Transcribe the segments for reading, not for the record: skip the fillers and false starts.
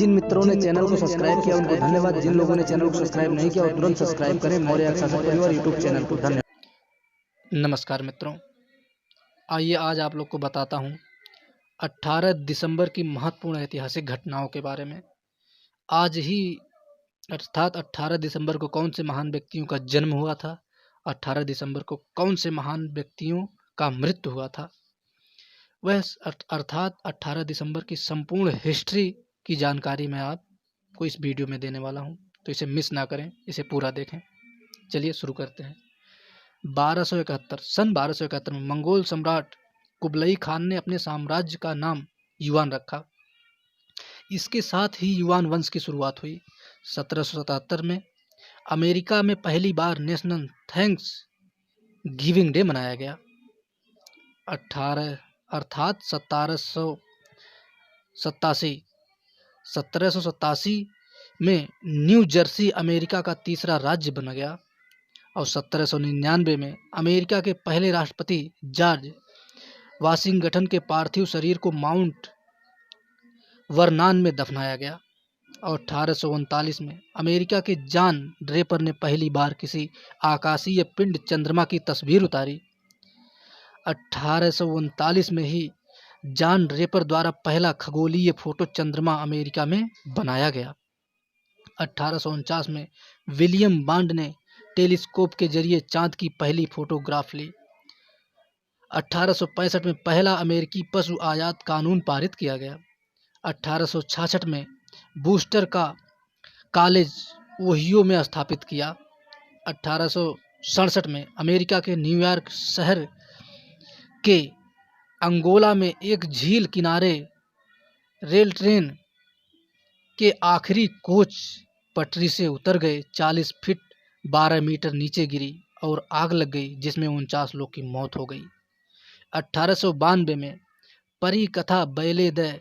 जिन मित्रों ने चैनल को सब्सक्राइब किया उनको धन्यवाद। जिन लोगों ने चैनल को सब्सक्राइब नहीं किया और तुरंत सब्सक्राइब करें मौर्य अक्षांश परिवार यूट्यूब चैनल को। धन्यवाद। नमस्कार मित्रों, आइए आज आप लोग को बताता हूँ 18 दिसंबर की महत्वपूर्ण ऐतिहासिक घटनाओं के बारे में। आज ही अर्थात 18 दिसंबर को कौन से महान व्यक्तियों का जन्म हुआ था, 18 दिसंबर को कौन से महान व्यक्तियों का मृत्यु हुआ था, वह अर्थात 18 दिसंबर की संपूर्ण हिस्ट्री की जानकारी मैं आपको इस वीडियो में देने वाला हूं, तो इसे मिस ना करें, इसे पूरा देखें। चलिए शुरू करते हैं। 1271 सन 1271 में मंगोल सम्राट कुबलई खान ने अपने साम्राज्य का नाम युआन रखा। इसके साथ ही युआन वंश की शुरुआत हुई। 1777 में अमेरिका में पहली बार नेशनल थैंक्स गिविंग डे मनाया गया। 1787 में न्यू जर्सी अमेरिका का तीसरा राज्य बन गया और 1799 में अमेरिका के पहले राष्ट्रपति जॉर्ज वाशिंगटन के पार्थिव शरीर को माउंट वर्नॉन में दफनाया गया और 1839 में अमेरिका के जॉन ड्रेपर ने पहली बार किसी आकाशीय पिंड चंद्रमा की तस्वीर उतारी। 1839 में ही जॉन ड्रेपर द्वारा पहला खगोलीय फोटो चंद्रमा अमेरिका में बनाया गया। 1849 में विलियम बॉन्ड ने टेलीस्कोप के जरिए चांद की पहली फोटोग्राफ ली। 1865 में पहला अमेरिकी पशु आयात कानून पारित किया गया। 1866 में बूस्टर का कॉलेज ओहियो में स्थापित किया। 1867 में अमेरिका के न्यूयॉर्क शहर के अंगोला में एक झील किनारे रेल ट्रेन के आखिरी कोच पटरी से उतर गए, 40 फीट 12 मीटर नीचे गिरी और आग लग गई, जिसमें 49 लोग की मौत हो गई। 1892 में परी कथा बैले द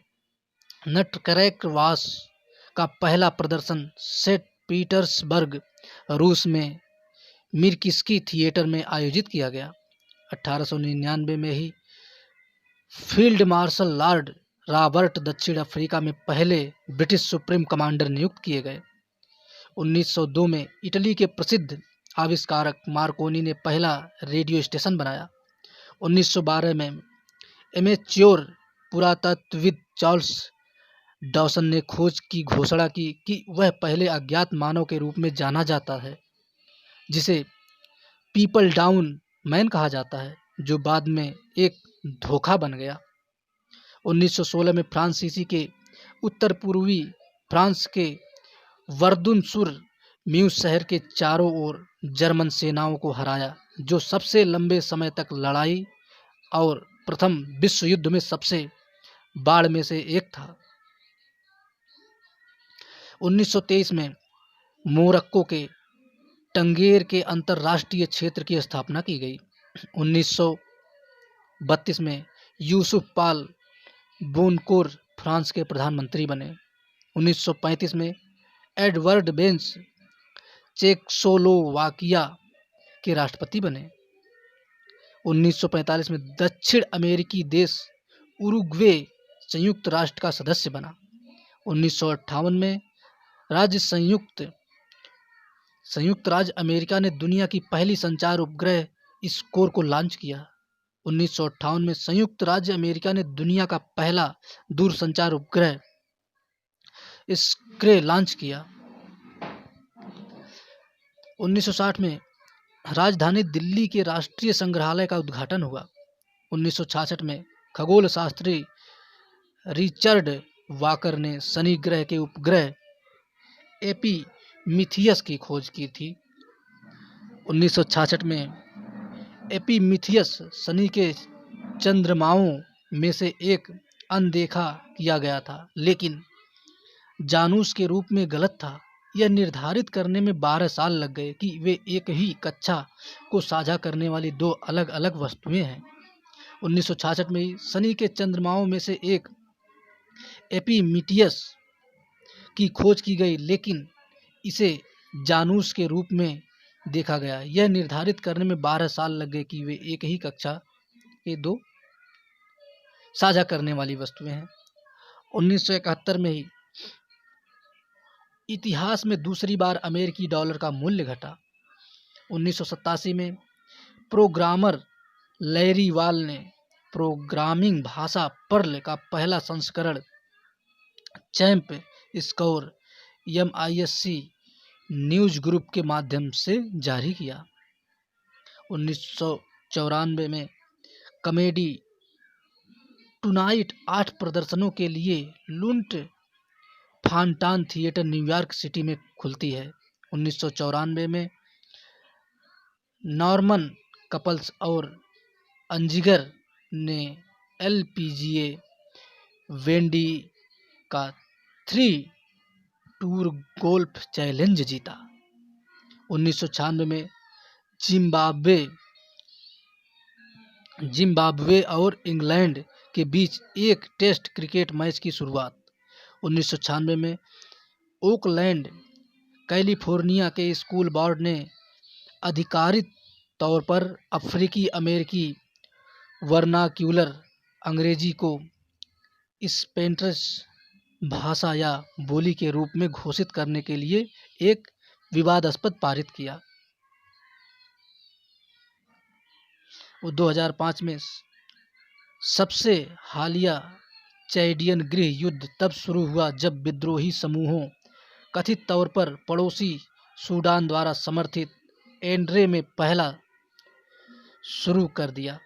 नटक्रैकर वास का पहला प्रदर्शन सेंट पीटर्सबर्ग रूस में मिर्किस्की थिएटर में आयोजित किया गया। 1899 में ही फील्ड मार्शल लॉर्ड रॉबर्ट दक्षिण अफ्रीका में पहले ब्रिटिश सुप्रीम कमांडर नियुक्त किए गए। 1902 में इटली के प्रसिद्ध आविष्कारक मार्कोनी ने पहला रेडियो स्टेशन बनाया। 1912 में एमेच्योर पुरातत्वविद चार्ल्स डॉसन ने खोज की घोषणा की कि वह पहले अज्ञात मानव के रूप में जाना जाता है, जिसे पीपल डाउन मैन कहा जाता है, जो बाद में एक धोखा बन गया। 1916 में फ्रांसीसी के उत्तर पूर्वी फ्रांस के वर्दुन-सुर म्यूज शहर के चारों ओर जर्मन सेनाओं को हराया, जो सबसे लंबे समय तक लड़ाई और प्रथम विश्व युद्ध में सबसे बाढ़ में से एक था। 1923 में मोरक्को के टंगेर के अंतर्राष्ट्रीय क्षेत्र की स्थापना की गई। 1932 में यूसुफ पाल बोनकोर फ्रांस के प्रधानमंत्री बने। 1935 में एडवर्ड बेंस चेकोस्लोवाकिया के राष्ट्रपति बने। 1945 में दक्षिण अमेरिकी देश उरुग्वे संयुक्त राष्ट्र का सदस्य बना। 1958 में संयुक्त राज्य अमेरिका ने दुनिया की पहली संचार उपग्रह स्कोर को लॉन्च किया। 1958 में संयुक्त राज्य अमेरिका ने दुनिया का पहला दूरसंचार उपग्रह स्क्रे लॉन्च किया। 1960 में राजधानी दिल्ली के राष्ट्रीय संग्रहालय का उद्घाटन हुआ। 1966 में खगोल शास्त्री रिचर्ड वाकर ने शनि ग्रह के उपग्रह एपीमीथियस की खोज की थी। 1966 में एपीमीथियस शनि के चंद्रमाओं में से एक अनदेखा किया गया था, लेकिन जानूस के रूप में गलत था। यह निर्धारित करने में 12 साल लग गए कि वे एक ही कक्षा को साझा करने वाली दो अलग अलग वस्तुएं हैं। 1966 में शनि के चंद्रमाओं में से एक एपीमीथियस की खोज की गई, लेकिन इसे जानूस के रूप में देखा गया। यह निर्धारित करने में 12 साल लग गए कि वे एक ही कक्षा के दो साझा करने वाली वस्तुएं हैं। 1971 में ही इतिहास में दूसरी बार अमेरिकी डॉलर का मूल्य घटा। 1987 में प्रोग्रामर लैरी वाल ने प्रोग्रामिंग भाषा पर्ल का पहला संस्करण champ score MISC news group के माध्यम से जारी किया। 1994 में कॉमेडी टुनाइट 8 प्रदर्शनों के लिए लुंट फांटान थिएटर न्यूयॉर्क सिटी में खुलती है। 1994 में नॉर्मन कपल्स और अंजिगर ने LPGA वेंडी का 3 टूर गोल्फ चैलेंज जीता। 1996 में जिम्बाब्वे और इंग्लैंड के बीच एक टेस्ट क्रिकेट मैच की शुरुआत। 1996 में ओकलैंड कैलिफोर्निया के स्कूल बोर्ड ने आधिकारिक तौर पर अफ्रीकी अमेरिकी वर्नाक्यूलर अंग्रेजी को स्पेनिश भाषा या बोली के रूप में घोषित करने के लिए एक विवादास्पद पारित किया। 2005 में सबसे हालिया चैडियन गृह युद्ध तब शुरू हुआ जब विद्रोही समूहों कथित तौर पर पड़ोसी सूडान द्वारा समर्थित एंड्रे में पहला शुरू कर दिया।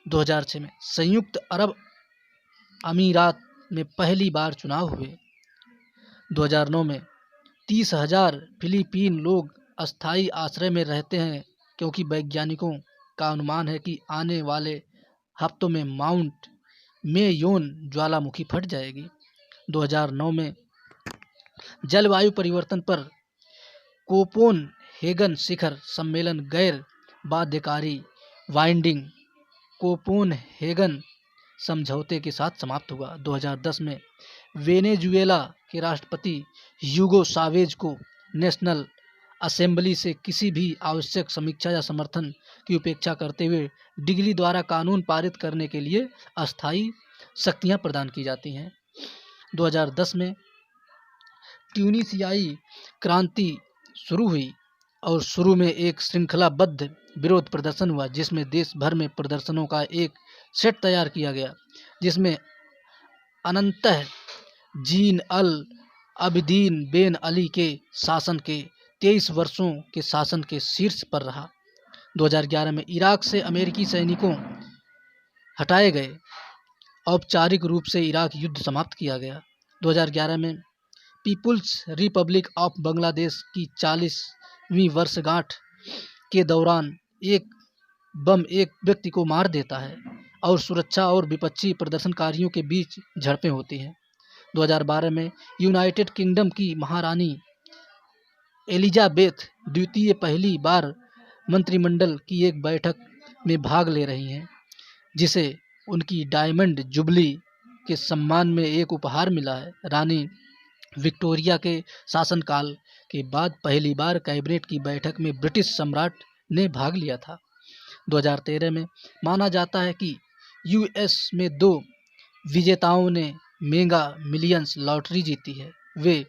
2006 में संयुक्त अरब अमीरात में पहली बार चुनाव हुए। 2009 में 30,000 फिलीपीन लोग अस्थायी आश्रय में रहते हैं क्योंकि वैज्ञानिकों का अनुमान है कि आने वाले हफ्तों में माउंट मेयोन ज्वालामुखी फट जाएगी। 2009 में जलवायु परिवर्तन पर कोपेनहेगन शिखर सम्मेलन गैर बाध्यकारी बाइंडिंग कोपेनहेगन समझौते के साथ समाप्त हुआ। 2010 में वेनेजुएला के राष्ट्रपति ह्यूगो चावेज को नेशनल असेंबली से किसी भी आवश्यक समीक्षा या समर्थन की उपेक्षा करते हुए डिग्री द्वारा कानून पारित करने के लिए अस्थायी शक्तियां प्रदान की जाती हैं। 2010 में ट्यूनीसियाई क्रांति शुरू हुई और शुरू में एक श्रृंखलाबद्ध विरोध प्रदर्शन हुआ जिसमें देश भर में प्रदर्शनों का एक सेट तैयार किया गया, जिसमें अनंतः जीन अल अबिदीन बेन अली के शासन के 23 वर्षों के शासन के शीर्ष पर रहा। 2011 में इराक से अमेरिकी सैनिकों हटाए गए, औपचारिक रूप से इराक युद्ध समाप्त किया गया। 2011 में पीपुल्स रिपब्लिक ऑफ बांग्लादेश की 40वीं वर्षगांठ के दौरान एक बम एक व्यक्ति को मार देता है और सुरक्षा और विपक्षी प्रदर्शनकारियों के बीच झड़पें होती हैं। 2012 में यूनाइटेड किंगडम की महारानी एलिजाबेथ द्वितीय पहली बार मंत्रिमंडल की एक बैठक में भाग ले रही हैं, जिसे उनकी डायमंड जुबली के सम्मान में एक उपहार मिला है। रानी विक्टोरिया के शासनकाल के बाद पहली बार कैबिनेट की बैठक में ब्रिटिश सम्राट ने भाग लिया था। 2013 में माना जाता है कि US में 2 विजेताओं ने मेगा मिलियंस लॉटरी जीती है। वे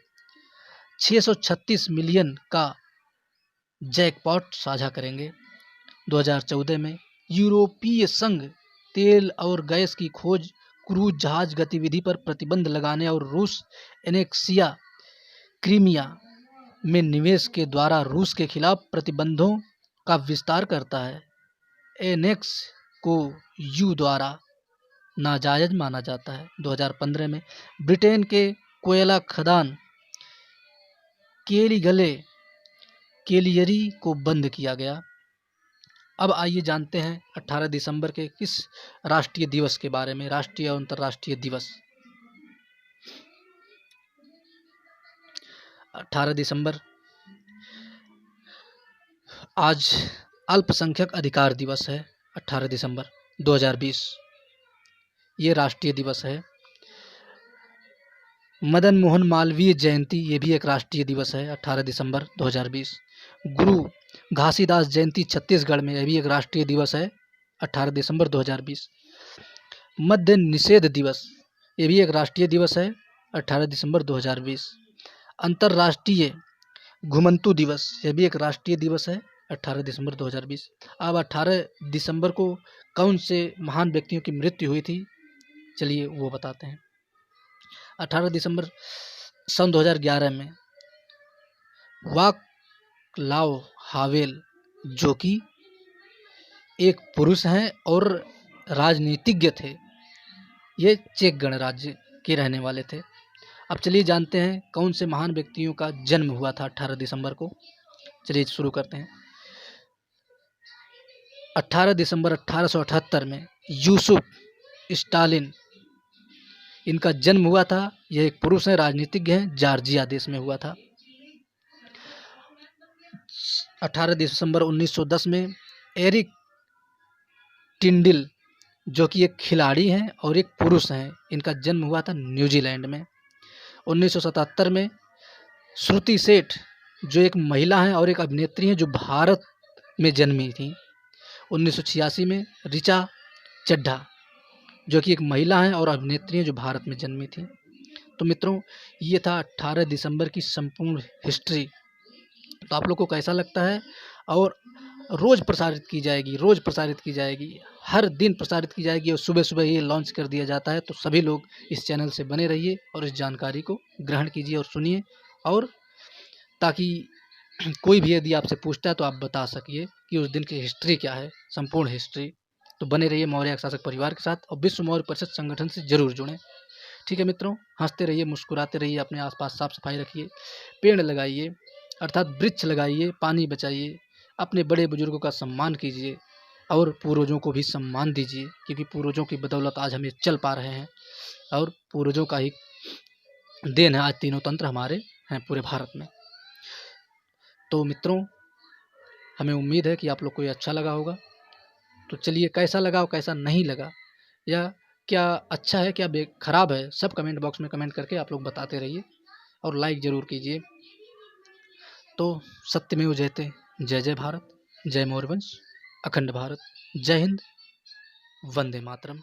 636 मिलियन का जैकपॉट साझा करेंगे। 2014 में यूरोपीय संघ तेल और गैस की खोज, क्रूज जहाज गतिविधि पर प्रतिबंध लगाने और रूस एनेक्सिया क्रीमिया में निवेश के द्वारा रूस के खिलाफ प्रतिबंधों का विस्तार करता है। एनेक्स को EU द्वारा नाजायज माना जाता है। 2015 में ब्रिटेन के कोयला खदान केलियरी को बंद किया गया। अब आइए जानते हैं 18 दिसंबर के किस राष्ट्रीय दिवस के बारे में। राष्ट्रीय और अंतर्राष्ट्रीय दिवस। 18 दिसंबर आज अल्पसंख्यक अधिकार दिवस है। 18 दिसंबर 2020 ये राष्ट्रीय दिवस है। मदन मोहन मालवीय जयंती ये भी एक राष्ट्रीय दिवस है। 18 दिसंबर 2020 गुरु घासीदास जयंती छत्तीसगढ़ में, यह भी एक राष्ट्रीय दिवस है। 18 दिसंबर 2020 मद्य निषेध दिवस ये भी एक राष्ट्रीय दिवस है। 18 दिसंबर 2020। अंतर्राष्ट्रीय घुमंतू दिवस, यह भी एक राष्ट्रीय दिवस है, 18 दिसंबर 2020। अब 18 दिसंबर को कौन से महान व्यक्तियों की मृत्यु हुई थी, चलिए वो बताते हैं। 18 दिसंबर सन 2011 में वाक्लाव हावेल, जो कि एक पुरुष हैं और राजनीतिज्ञ थे, ये चेक गणराज्य के रहने वाले थे। अब चलिए जानते हैं कौन से महान व्यक्तियों का जन्म हुआ था 18 दिसंबर को। चलिए शुरू करते हैं। 18 दिसंबर 1878 में यूसुफ स्टालिन, इनका जन्म हुआ था। यह एक पुरुष हैं, राजनीतिज्ञ हैं, जॉर्जिया देश में हुआ था। 18 दिसंबर 1910 में एरिक टिंडिल, जो कि एक खिलाड़ी हैं और एक पुरुष हैं, इनका जन्म हुआ था न्यूजीलैंड में। 1977 में श्रुति सेठ, जो एक महिला हैं और एक अभिनेत्री हैं, जो भारत में जन्मी थी। 1986 में ऋचा चड्ढा, जो कि एक महिला हैं और अभिनेत्री हैं, जो भारत में जन्मी थी। तो मित्रों, ये था 18 दिसंबर की संपूर्ण हिस्ट्री। तो आप लोग को कैसा लगता है? और रोज़ प्रसारित की जाएगी, हर दिन प्रसारित की जाएगी और सुबह सुबह ये लॉन्च कर दिया जाता है। तो सभी लोग इस चैनल से बने रहिए और इस जानकारी को ग्रहण कीजिए और सुनिए, और ताकि कोई भी यदि आपसे पूछता है तो आप बता सकिए कि उस दिन की हिस्ट्री क्या है, संपूर्ण हिस्ट्री। तो बने रहिए मौर्य शासक परिवार के साथ और विश्व मौर्य परिषद संगठन से जरूर जुड़ें। ठीक है मित्रों, हंसते रहिए, मुस्कुराते रहिए, अपने आसपास साफ सफाई रखिए, पेड़ लगाइए अर्थात वृक्ष लगाइए, पानी बचाइए, अपने बड़े बुजुर्गों का सम्मान कीजिए और पूर्वजों को भी सम्मान दीजिए, क्योंकि पूर्वजों की बदौलत आज हम ये चल पा रहे हैं और पूर्वजों का ही देन है आज तीनों तंत्र हमारे हैं पूरे भारत में। तो मित्रों, हमें उम्मीद है कि आप लोग को ये अच्छा लगा होगा। तो चलिए, कैसा लगा और कैसा नहीं लगा, या क्या अच्छा है क्या खराब है, सब कमेंट बॉक्स में कमेंट करके आप लोग बताते रहिए और लाइक ज़रूर कीजिए। तो सत्यमेव जयते, जय जय भारत, जय मौर्य वंश, अखंड भारत, जय हिंद, वंदे मातरम।